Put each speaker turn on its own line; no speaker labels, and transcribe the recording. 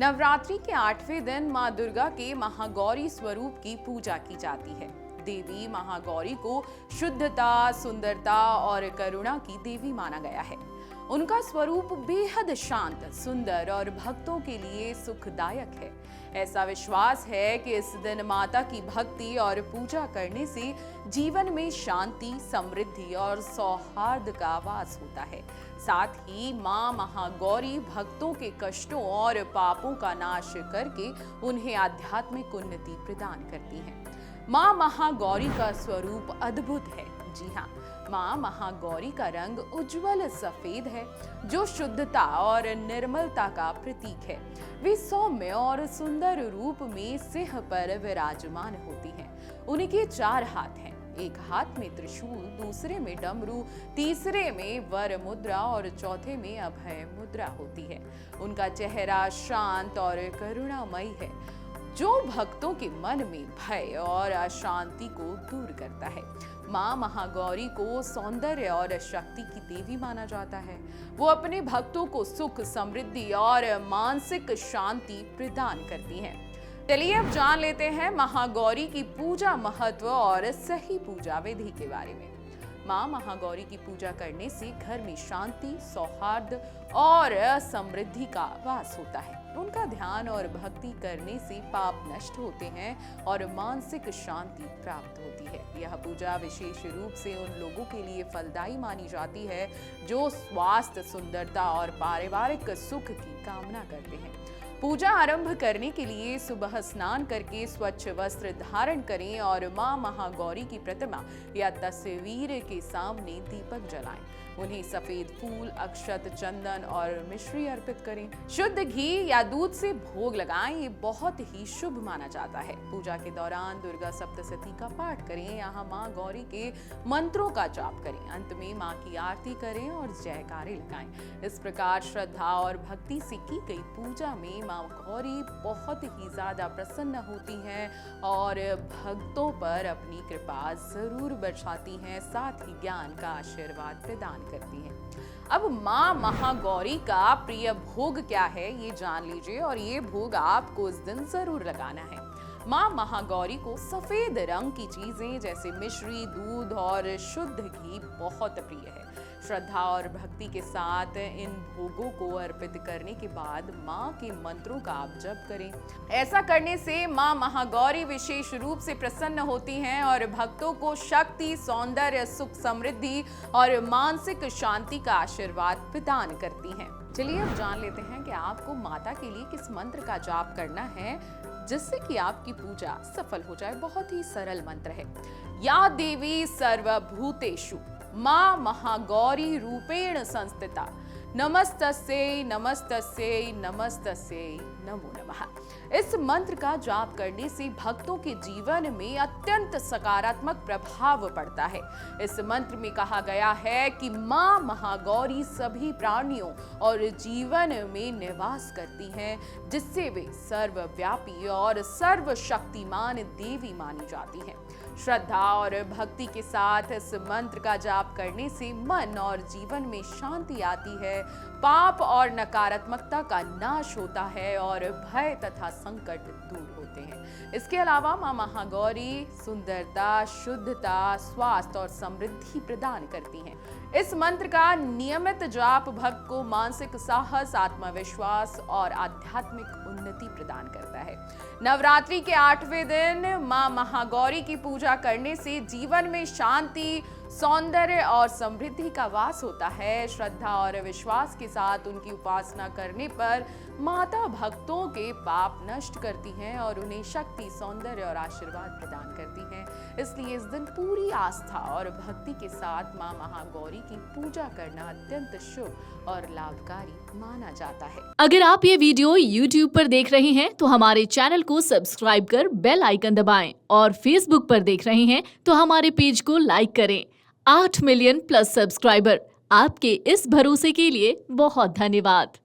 नवरात्रि के 8वें दिन मां दुर्गा के महागौरी स्वरूप की पूजा की जाती है। देवी महागौरी को शुद्धता, सुंदरता और करुणा की देवी माना गया है। उनका स्वरूप बेहद शांत, सुंदर और भक्तों के लिए सुखदायक है। ऐसा विश्वास है कि इस दिन माता की भक्ति और पूजा करने से जीवन में शांति, समृद्धि और सौहार्द का वास होता है। साथ ही मां महागौरी भक्तों के कष्टों और पापों का नाश करके उन्हें आध्यात्मिक उन्नति प्रदान करती हैं। मां महागौरी का स्वरूप अद्भुत है। जी हाँ, मां महागौरी का रंग उज्जवल सफेद है, जो शुद्धता और निर्मलता का प्रतीक है। वे सौम्य और सुंदर रूप में सिंह पर विराजमान होती हैं। उनके 4 हाथ हैं, एक हाथ में त्रिशूल, दूसरे में डमरू, तीसरे में वर मुद्रा और चौथे में अभय मुद्रा होती है। उनका चेहरा शांत और करुणामयी है, जो भक्तों के मन में भय और अशांति को दूर करता है। मां महागौरी को सौंदर्य और शक्ति की देवी माना जाता है। वो अपने भक्तों को सुख, समृद्धि और मानसिक शांति प्रदान करती हैं। चलिए अब जान लेते हैं महागौरी की पूजा महत्व और सही पूजा विधि के बारे में। मां महागौरी की पूजा करने से घर में शांति, सौहार्द और समृद्धि का वास होता है। उनका ध्यान और भक्ति करने से पाप नष्ट होते हैं और मानसिक शांति प्राप्त होती है। यह पूजा विशेष रूप से उन लोगों के लिए फलदायी मानी जाती है जो स्वास्थ्य, सुंदरता और पारिवारिक सुख की कामना करते हैं। पूजा आरंभ करने के लिए सुबह स्नान करके स्वच्छ वस्त्र धारण करें और मां महागौरी की प्रतिमा या तस्वीर के सामने दीपक जलाएं। उन्हें सफेद फूल, अक्षत, चंदन और मिश्री अर्पित करें। शुद्ध घी या दूध से भोग लगाएं, ये बहुत ही शुभ माना जाता है। पूजा के दौरान दुर्गा सप्तशती का पाठ करें। यहाँ मां गौरी के मंत्रों का जाप करें। अंत में मां की आरती करें और जयकारे लगाएं। इस प्रकार श्रद्धा और भक्ति से की गई पूजा में मां गौरी बहुत ही ज्यादा प्रसन्न होती हैं और भक्तों पर अपनी कृपा जरूर बरसाती हैं, साथ ही ज्ञान का आशीर्वाद प्रदान करती हैं। अब मां महागौरी का प्रिय भोग क्या है ये जान लीजिए, और ये भोग आपको इस दिन जरूर लगाना है। मां महागौरी को सफेद रंग की चीजें जैसे मिश्री, दूध और शुद्ध घी बहुत प्रिय है। श्रद्धा और भक्ति के साथ इन भोगों को अर्पित करने के बाद मां के मंत्रों का आप जप करें। ऐसा करने से मां महागौरी विशेष रूप से प्रसन्न होती हैं और भक्तों को शक्ति, सौंदर्य, सुख, समृद्धि और मानसिक शांति का आशीर्वाद प्रदान करती हैं। चलिए अब जान लेते हैं कि आपको माता के लिए किस मंत्र का जाप करना है जिससे कि आपकी पूजा सफल हो जाए। बहुत ही सरल मंत्र है। या देवी सर्वभूतेषु मां महागौरी रूपेण संस्थिता नमस्तस्यै नमस्तस्यै नमस्तस्यै नमो नमः। इस मंत्र का जाप करने से भक्तों के जीवन में अत्यंत सकारात्मक प्रभाव पड़ता है। इस मंत्र में कहा गया है कि मां महागौरी सभी प्राणियों और जीवन में निवास करती हैं, जिससे वे सर्वव्यापी और सर्वशक्तिमान देवी मानी जाती हैं। श्रद्धा और भक्ति के साथ इस मंत्र का जाप करने से मन और जीवन में शांति आती है, पाप और नकारात्मकता का नाश होता है और भय तथा संकट दूर होते हैं। इसके अलावा मां महागौरी सुंदरता, शुद्धता, स्वास्थ्य और समृद्धि प्रदान करती हैं। इस मंत्र का नियमित जाप भक्त को मानसिक साहस, आत्मविश्वास और आध्यात्मिक उन्नति प्रदान करता है। नवरात्रि के 8वें दिन मां महागौरी की पूजा करने से जीवन में शांति, सौंदर्य और समृद्धि का वास होता है। श्रद्धा और विश्वास के साथ उनकी उपासना करने पर माता भक्तों के पाप नष्ट करती हैं और उन्हें शक्ति, सौंदर्य और आशीर्वाद प्रदान करती हैं। इसलिए इस दिन पूरी आस्था और भक्ति के साथ मां महागौरी की पूजा करना अत्यंत शुभ और लाभकारी माना जाता है।
अगर आप ये वीडियो YouTube पर देख रहे हैं तो हमारे चैनल को सब्सक्राइब कर बेल आइकन दबाएं, और Facebook पर देख रहे हैं तो हमारे पेज को लाइक करें। 8 मिलियन प्लस सब्सक्राइबर, आपके इस भरोसे के लिए बहुत धन्यवाद।